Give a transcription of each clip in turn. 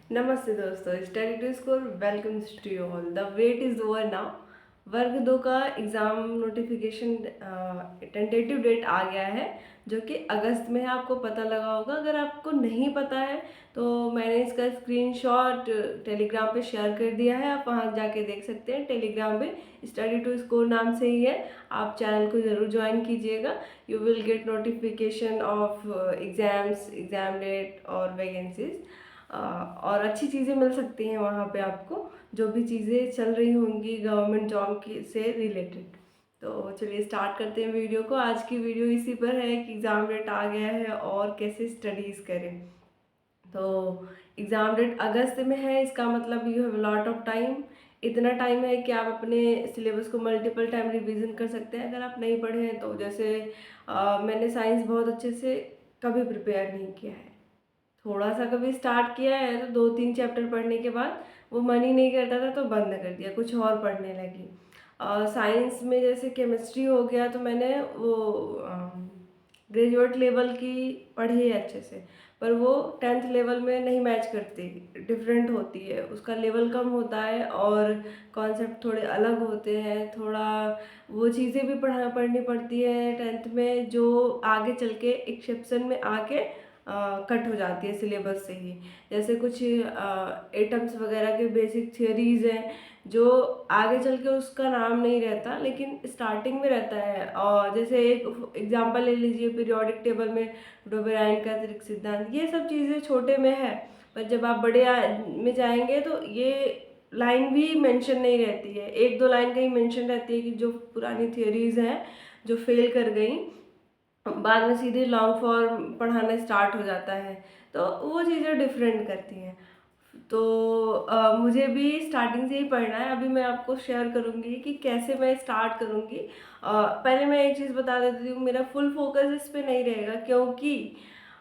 नमस्ते दोस्तों, study to score welcome to you all. The wait is over now. वर्ग 2 का एग्ज़ाम नोटिफिकेशन टेंटेटिव डेट आ गया है, जो कि अगस्त में है। आपको पता लगा होगा। अगर आपको नहीं पता है तो मैंने इसका स्क्रीनशॉट टेलीग्राम पे शेयर कर दिया है, आप वहाँ जाके देख सकते हैं। टेलीग्राम पे स्टडी टू स्कोर नाम से ही है। आप चैनल को ज़रूर ज्वाइन कीजिएगा। You will get notification of exams, exam date और वैकेंसीज, और अच्छी चीज़ें मिल सकती हैं वहाँ पे आपको, जो भी चीज़ें चल रही होंगी गवर्नमेंट जॉब की से रिलेटेड। तो चलिए स्टार्ट करते हैं वीडियो को। आज की वीडियो इसी पर है कि एग्ज़ाम डेट आ गया है और कैसे स्टडीज़ करें। तो एग्ज़ाम डेट अगस्त में है, इसका मतलब you have lot of time. इतना टाइम है कि आप अपने सिलेबस को मल्टीपल टाइम रिवीजन कर सकते हैं अगर आप नहीं पढ़े हैं तो। जैसे मैंने साइंस बहुत अच्छे से कभी प्रिपेयर नहीं किया है। थोड़ा सा कभी स्टार्ट किया है तो 2-3 चैप्टर पढ़ने के बाद वो मन ही नहीं करता था तो बंद कर दिया, कुछ और पढ़ने लगी। साइंस में जैसे केमिस्ट्री हो गया तो मैंने वो ग्रेजुएट लेवल की पढ़ी है अच्छे से, पर वो 10th लेवल में नहीं मैच करती, डिफरेंट होती है, उसका लेवल कम होता है और कॉन्सेप्ट थोड़े अलग होते हैं। थोड़ा वो चीज़ें भी पढ़नी पड़ती है 10th में, जो आगे चल के एक्सेप्शन में आके कट हो जाती है सिलेबस से ही। जैसे कुछ एटम्स वगैरह के बेसिक थियोरीज हैं जो आगे चल के उसका नाम नहीं रहता लेकिन स्टार्टिंग में रहता है। और जैसे एक एग्जांपल ले लीजिए, पीरियोडिक टेबल में डोबेराइन का अतिरिक्त सिद्धांत, ये सब चीज़ें छोटे में है, पर जब आप बड़े में जाएंगे तो ये लाइन भी मेंशन नहीं रहती है। 1-2 लाइन कहीं मेंशन रहती है कि जो पुरानी थियोरीज हैं जो फेल कर गई, बाद में सीधे लॉन्ग फॉर्म पढ़ाना स्टार्ट हो जाता है, तो वो चीज़ें डिफरेंट करती हैं। तो मुझे भी स्टार्टिंग से ही पढ़ना है। अभी मैं आपको शेयर करूँगी कि कैसे मैं स्टार्ट करूँगी। पहले मैं एक चीज़ बता देती हूँ, मेरा फुल फोकस इस पे नहीं रहेगा, क्योंकि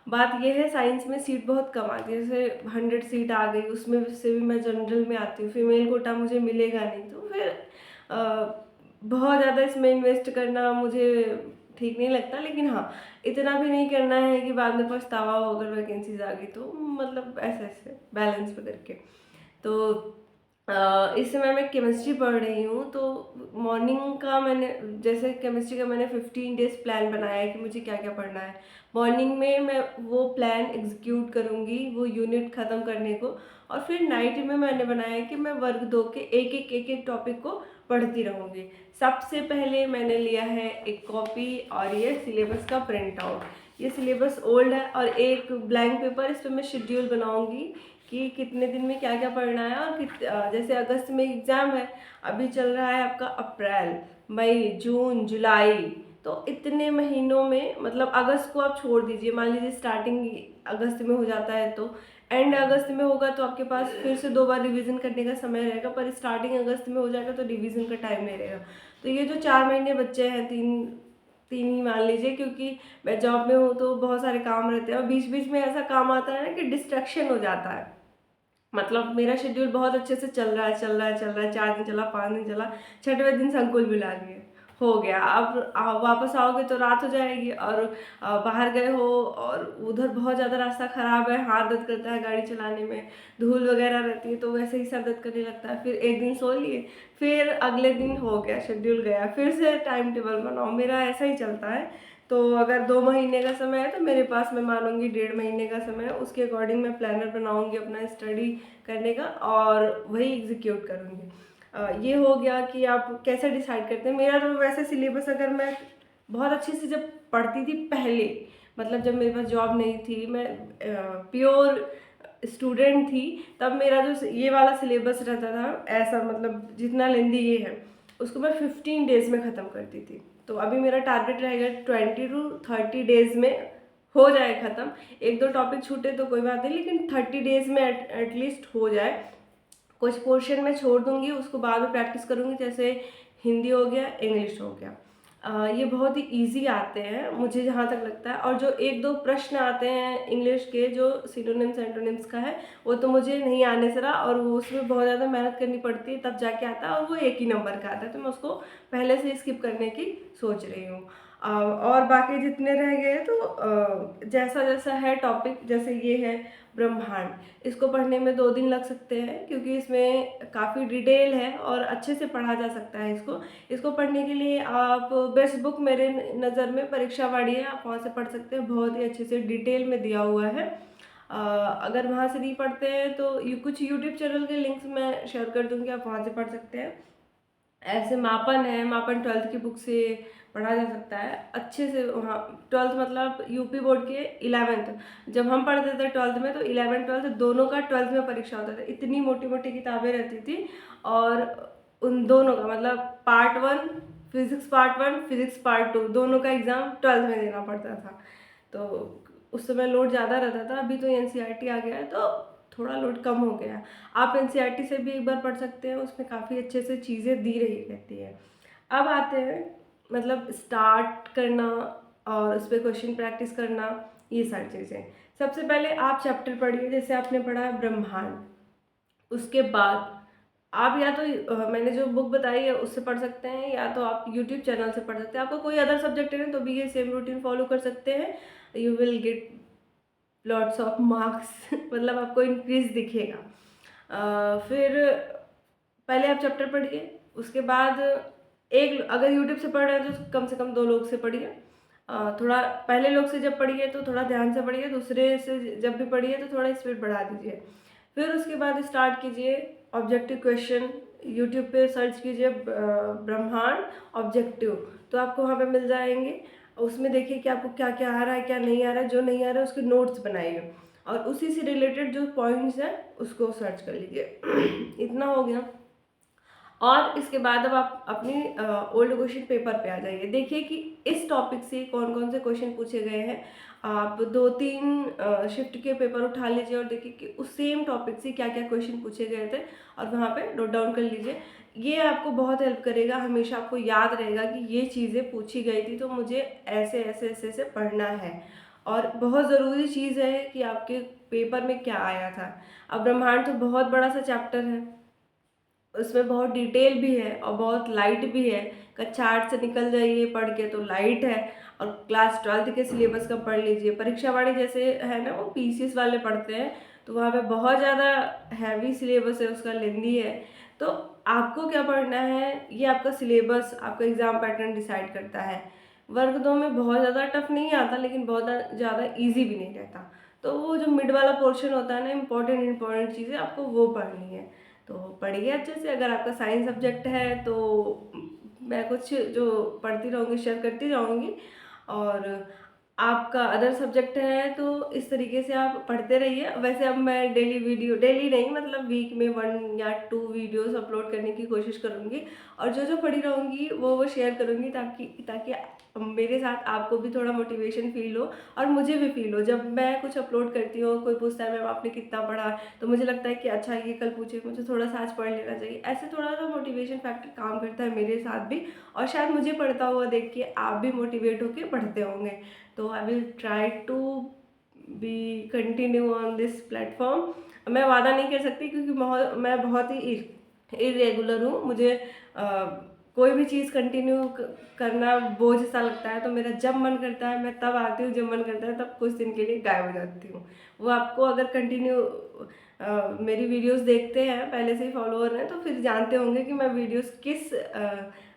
बात यह है साइंस में सीट बहुत कम आती है। जैसे 100 सीट आ गई, उसमें से भी मैं जनरल में आती हूँ, फीमेल कोटा मुझे मिलेगा नहीं, तो फिर बहुत ज़्यादा इसमें इन्वेस्ट करना मुझे ठीक नहीं लगता। लेकिन हाँ, इतना भी नहीं करना है कि बाद में पछतावा हो अगर वैकेंसीज आ गई तो, मतलब ऐसे ऐसे बैलेंस पे करके। तो इस समय मैं केमिस्ट्री पढ़ रही हूँ, तो मॉर्निंग का मैंने, जैसे केमिस्ट्री का मैंने 15 डेज प्लान बनाया है कि मुझे क्या क्या पढ़ना है। मॉर्निंग में मैं वो प्लान एग्जीक्यूट करूँगी, वो यूनिट ख़त्म करने को, और फिर नाइट में मैंने बनाया है कि मैं वर्ग 2 के एक एक टॉपिक को पढ़ती रहूँगी। सबसे पहले मैंने लिया है एक कॉपी और ये सिलेबस का प्रिंट आउट। ये सिलेबस ओल्ड है और एक ब्लैंक पेपर, इस पर मैं शेड्यूल बनाऊँगी कि कितने दिन में क्या क्या पढ़ना है। और जैसे अगस्त में एग्ज़ाम है, अभी चल रहा है आपका अप्रैल, मई, जून, जुलाई, तो इतने महीनों में, मतलब अगस्त को आप छोड़ दीजिए, मान लीजिए स्टार्टिंग अगस्त में हो जाता है तो एंड अगस्त में होगा तो आपके पास फिर से 2 बार रिवीजन करने का समय रहेगा, पर स्टार्टिंग अगस्त में हो जाएगा तो रिवीजन का टाइम नहीं रहेगा। तो ये जो 4 महीने बच्चे हैं, तीन तीन ही मान लीजिए, क्योंकि मैं जॉब में हूँ तो बहुत सारे काम रहते हैं और बीच बीच में ऐसा काम आता है ना कि डिस्ट्रैक्शन हो जाता है। मतलब मेरा शेड्यूल बहुत अच्छे से चल रहा है, चल रहा है, चल रहा है, 4 दिन चला, 5 दिन चला, 6वें दिन संकुल बुला लिए, हो गया। अब वापस आओगे तो रात हो जाएगी, और बाहर गए हो और उधर बहुत ज़्यादा रास्ता ख़राब है, हाथ दर्द करता है गाड़ी चलाने में, धूल वगैरह रहती है तो वैसे ही सर दर्द करने लगता है। फिर एक दिन सो लिए, फिर अगले दिन हो गया, शेड्यूल गया, फिर से टाइम टेबल बनाओ, मेरा ऐसा ही चलता है। तो अगर 2 महीने का समय है तो मेरे पास, मैं मानूंगी 1.5 महीने का समय है, उसके अकॉर्डिंग मैं प्लानर बनाऊंगी अपना स्टडी करने का और वही एग्जीक्यूट करूंगी। ये हो गया कि आप कैसे डिसाइड करते हैं। मेरा तो वैसे सिलेबस, अगर मैं बहुत अच्छे से जब पढ़ती थी पहले, मतलब जब मेरे पास जॉब नहीं थी, मैं प्योर स्टूडेंट थी, तब मेरा जो ये वाला सिलेबस रहता था ऐसा, मतलब जितना लेंदी ये है, उसको मैं 15 डेज में ख़त्म करती थी। तो अभी मेरा टारगेट रहेगा 20 to 30 डेज में हो जाए ख़त्म। 1-2 टॉपिक छूटे तो कोई बात नहीं, लेकिन 30 डेज में एटलीस्ट हो जाए। कुछ पोर्शन मैं छोड़ दूंगी, उसको बाद में प्रैक्टिस करूंगी, जैसे हिंदी हो गया, इंग्लिश हो गया। ये बहुत ही इजी आते हैं मुझे जहाँ तक लगता है। और जो 1-2 प्रश्न आते हैं इंग्लिश के, जो सिनोनिम्स एंटोनिम्स का है, वो तो मुझे नहीं आने से रहा, और वो उसमें बहुत ज़्यादा मेहनत करनी पड़ती है तब जाके आता है, और वो 1 ही नंबर का आता है, तो मैं उसको पहले से स्किप करने की सोच रही हूँ। और बाकी जितने रह गए तो जैसा जैसा है टॉपिक, जैसे ये है ब्रह्मांड, इसको पढ़ने में 2 दिन लग सकते हैं क्योंकि इसमें काफ़ी डिटेल है और अच्छे से पढ़ा जा सकता है इसको पढ़ने के लिए आप बेस्ट बुक मेरे नज़र में परीक्षा वाड़ी है, आप वहाँ से पढ़ सकते हैं। बहुत ही अच्छे से डिटेल में दिया हुआ है। अगर वहाँ से नहीं पढ़ते हैं तो कुछ यूट्यूब चैनल के लिंक्स मैं शेयर कर दूँगी, आप वहाँ से पढ़ सकते हैं। ऐसे मापन है, मापन 12th की बुक से पढ़ा जा सकता है अच्छे से। वहाँ 12th मतलब यूपी बोर्ड के 11th, जब हम पढ़ते थे 12th में तो 11 12 दोनों का 12th में परीक्षा होता था। इतनी मोटी मोटी किताबें रहती थी और उन दोनों का मतलब part 1 physics, part 1 physics, part 2 दोनों का एग्ज़ाम 12th में देना पड़ता था। तो उस समय लोड ज़्यादा रहता था। अभी तो एनसीईआरटी आ गया है तो थोड़ा लोड कम हो गया। आप एनसीईआरटी से भी एक बार पढ़ सकते हैं, उसमें काफ़ी अच्छे से चीज़ें दी रही रहती है। अब आते हैं मतलब स्टार्ट करना और उस पर क्वेश्चन प्रैक्टिस करना, ये सारी चीज़ें। सबसे पहले आप चैप्टर पढ़िए, जैसे आपने पढ़ा है ब्रह्मांड, उसके बाद आप या तो मैंने जो बुक बताई है उससे पढ़ सकते हैं या तो आप यूट्यूब चैनल से पढ़ सकते हैं। आपको कोई अदर सब्जेक्ट है तो भी ये सेम रूटीन फॉलो कर सकते हैं, you will get lots of marks मतलब आपको इंक्रीज दिखेगा। फिर पहले आप चैप्टर पढ़िए, उसके बाद एक अगर यूट्यूब से पढ़ रहे हैं तो कम से कम 2 लोग से पढ़िए। थोड़ा पहले लोग से जब पढ़िए तो थोड़ा ध्यान से पढ़िए, दूसरे से जब भी पढ़िए तो थोड़ा स्पीड बढ़ा दीजिए। फिर उसके बाद स्टार्ट कीजिए ऑब्जेक्टिव क्वेश्चन, यूट्यूब पे सर्च कीजिए ब्रह्मांड ऑब्जेक्टिव, तो आपको वहाँ पे मिल जाएंगे। उसमें देखिए कि आपको क्या क्या आ रहा है, क्या नहीं आ रहा है। जो नहीं आ रहा है उसके नोट्स बनाइए और उसी से रिलेटेड जो पॉइंट्स हैं उसको सर्च कर लीजिए। इतना हो गया। और इसके बाद अब आप अपनी ओल्ड क्वेश्चन पेपर पे आ जाइए, देखिए कि इस टॉपिक से कौन कौन से क्वेश्चन पूछे गए हैं। आप 2-3 शिफ्ट के पेपर उठा लीजिए और देखिए कि उस सेम टॉपिक से क्या क्या क्वेश्चन पूछे गए थे और वहाँ पे नोट डाउन कर लीजिए। ये आपको बहुत हेल्प करेगा, हमेशा आपको याद रहेगा कि ये चीज़ें पूछी गई थी तो मुझे ऐसे ऐसे ऐसे ऐसे पढ़ना है। और बहुत ज़रूरी चीज़ है कि आपके पेपर में क्या आया था। अब ब्रह्मांड तो बहुत बड़ा सा चैप्टर है, उसमें बहुत डिटेल भी है और बहुत लाइट भी है। कक्षा 8 से निकल जाइए पढ़ के तो लाइट है, और क्लास 12th के सिलेबस का पढ़ लीजिए। परीक्षा वाले जैसे है ना, वो पीसीएस वाले पढ़ते हैं तो वहाँ पे बहुत ज़्यादा हैवी सिलेबस है, उसका लेंदी है। तो आपको क्या पढ़ना है ये आपका सिलेबस, आपका एग्ज़ाम पैटर्न डिसाइड करता है। वर्ग 2 में बहुत ज़्यादा टफ नहीं आता लेकिन बहुत ज़्यादा ईजी भी नहीं रहता। तो वो जो मिड वाला पोर्शन होता है ना, इम्पोर्टेंट चीज़ें आपको वो पढ़नी है। तो पढ़िए अच्छे से। अगर आपका साइंस सब्जेक्ट है तो मैं कुछ जो पढ़ती रहूँगी शेयर करती रहूँगी, और आपका अदर सब्जेक्ट है तो इस तरीके से आप पढ़ते रहिए। वैसे अब मैं डेली नहीं मतलब वीक में 1 या 2 वीडियोस अपलोड करने की कोशिश करूँगी, और जो जो पढ़ी रहूँगी वो शेयर करूँगी ताकि ताकि मेरे साथ आपको भी थोड़ा मोटिवेशन फील हो और मुझे भी फील हो। जब मैं कुछ अपलोड करती हूँ, कोई पूछता है मैम आपने कितना पढ़ा, तो मुझे लगता है कि अच्छा ये कल पूछे, मुझे थोड़ा सा आज पढ़ लेना चाहिए। ऐसे थोड़ा सा मोटिवेशन फैक्टर काम करता है मेरे साथ भी, और शायद मुझे पढ़ता हुआ देख के आप भी मोटिवेट होकर पढ़ते होंगे। तो I will try to be continue on this platform. मैं वादा नहीं कर सकती क्योंकि मैं बहुत ही इरेगुलर हूँ। मुझे कोई भी चीज़ कंटिन्यू करना बोझ सा लगता है, तो मेरा जब मन करता है मैं तब आती हूँ, जब मन करता है तब कुछ दिन के लिए गायब हो जाती हूँ। वो आपको अगर कंटिन्यू मेरी वीडियोस देखते हैं, पहले से ही फॉलोअर हैं, तो फिर जानते होंगे कि मैं वीडियोस किस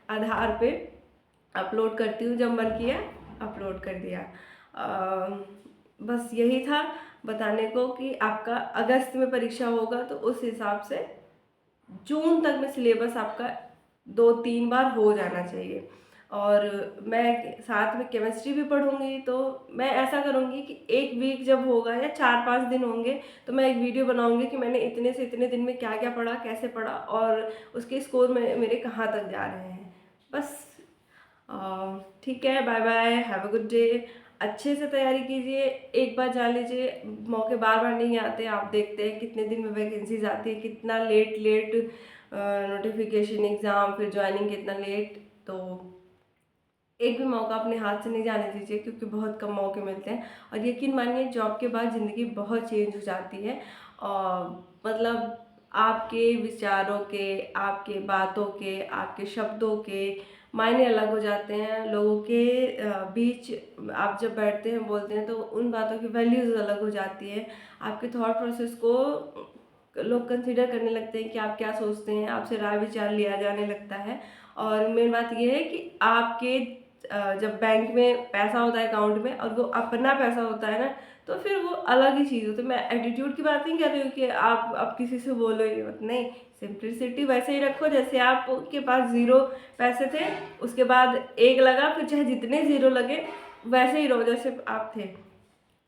आधार पे अपलोड करती हूँ। जब मन किया अपलोड कर दिया। बस यही था बताने को कि आपका अगस्त में परीक्षा होगा तो उस हिसाब से जून तक में सिलेबस आपका 2-3 बार हो जाना चाहिए। और मैं साथ में केमिस्ट्री भी पढ़ूंगी, तो मैं ऐसा करूंगी कि एक वीक जब होगा या 4-5 दिन होंगे तो मैं एक वीडियो बनाऊंगी कि मैंने इतने से इतने दिन में क्या क्या पढ़ा, कैसे पढ़ा और उसके स्कोर में मेरे कहाँ तक जा रहे हैं। बस ठीक है, bye bye, have a good day. अच्छे से तैयारी कीजिए, एक बार जान लीजिए मौके बार बार नहीं आते। आप देखते हैं कितने दिन में वैकेंसीज आती है, कितना लेट नोटिफिकेशन, एग्ज़ाम, फिर ज्वाइनिंग कितना लेट। तो एक भी मौका अपने हाथ से नहीं जाने दीजिए क्योंकि बहुत कम मौके मिलते हैं। और यकीन मानिए जॉब के बाद ज़िंदगी बहुत चेंज हो जाती है। और मतलब आपके विचारों के, आपके बातों के, आपके शब्दों के, मायने अलग हो जाते हैं लोगों के बीच। आप जब बैठते हैं बोलते हैं तो उन बातों की वैल्यूज़ अलग हो जाती है। आपके थॉट प्रोसेस को लोग कंसीडर करने लगते हैं कि आप क्या सोचते हैं, आपसे राय विचार लिया जाने लगता है। और मेन बात यह है कि आपके जब बैंक में पैसा होता है अकाउंट में और वो अपना पैसा होता है ना, तो फिर वो अलग ही चीज़ होती है। मैं एटीट्यूड की बात नहीं कर रही हूँ कि आप अब किसी से बोलो ये मत, नहीं, सिंप्लिसिटी वैसे ही रखो जैसे आपके पास ज़ीरो पैसे थे, उसके बाद एक लगा, फिर चाहे जितने ज़ीरो लगे वैसे ही रहो जैसे आप थे।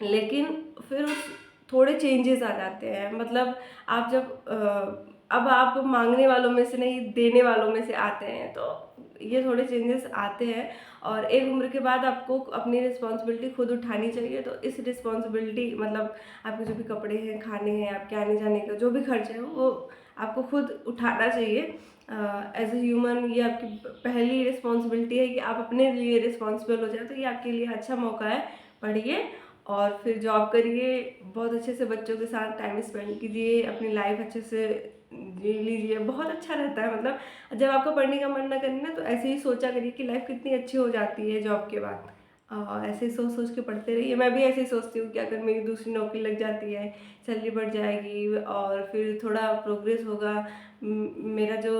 लेकिन फिर थोड़े चेंजेस आ जाते हैं, मतलब आप जब अब आप मांगने वालों में से नहीं देने वालों में से आते हैं, तो ये थोड़े चेंजेस आते हैं। और एक उम्र के बाद आपको अपनी रिस्पॉन्सिबिलिटी खुद उठानी चाहिए। तो इस रिस्पॉन्सिबिलिटी मतलब आपके जो भी कपड़े हैं, खाने हैं, आपके आने जाने का जो भी खर्च है वो आपको खुद उठाना चाहिए। एज ए ह्यूमन ये आपकी पहली रिस्पॉन्सिबिलिटी है कि आप अपने लिए रिस्पॉन्सिबल हो जाए। तो ये आपके लिए अच्छा मौका है, पढ़िए और फिर जॉब करिए, बहुत अच्छे से बच्चों के साथ टाइम स्पेंड कीजिए, अपनी लाइफ अच्छे से जी लीजिए, बहुत अच्छा रहता है। मतलब जब आपका पढ़ने का मन ना करे ना, तो ऐसे ही सोचा करिए कि लाइफ कितनी अच्छी हो जाती है जॉब के बाद। ऐसे ही सोच सोच के पढ़ते रहिए। मैं भी ऐसे ही सोचती हूँ कि अगर मेरी दूसरी नौकरी लग जाती है, सैलरी बढ़ जाएगी और फिर थोड़ा प्रोग्रेस होगा, मेरा जो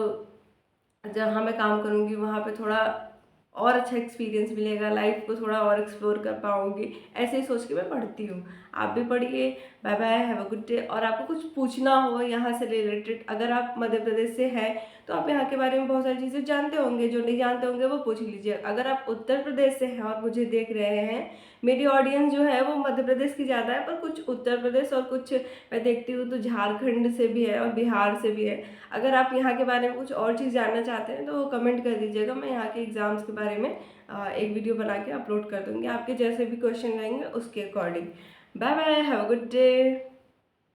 जहाँ मैं काम करूँगी वहाँ पे थोड़ा और अच्छा एक्सपीरियंस मिलेगा, लाइफ को थोड़ा और एक्सप्लोर कर पाऊँगी, ऐसे ही सोच के मैं पढ़ती हूँ। आप भी पढ़िए। Bye bye, have a good day. और आपको कुछ पूछना हो यहाँ से रिलेटेड, अगर आप मध्य प्रदेश से हैं तो आप यहाँ के बारे में बहुत सारी चीज़ें जानते होंगे, जो नहीं जानते होंगे वो पूछ लीजिए। अगर आप उत्तर प्रदेश से हैं और मुझे देख रहे हैं, मेरी ऑडियंस जो है वो मध्य प्रदेश की ज़्यादा है, पर कुछ उत्तर प्रदेश और कुछ मैं देखती हूँ तो झारखंड से भी है और बिहार से भी है। अगर आप यहाँ के बारे में कुछ और चीज़ जानना चाहते हैं तो वो कमेंट कर दीजिएगा, मैं यहाँ के एग्ज़ाम्स के बारे में एक वीडियो बना के अपलोड कर दूँगी, आपके जैसे भी क्वेश्चन रहेंगे उसके according. Bye bye, have a good day.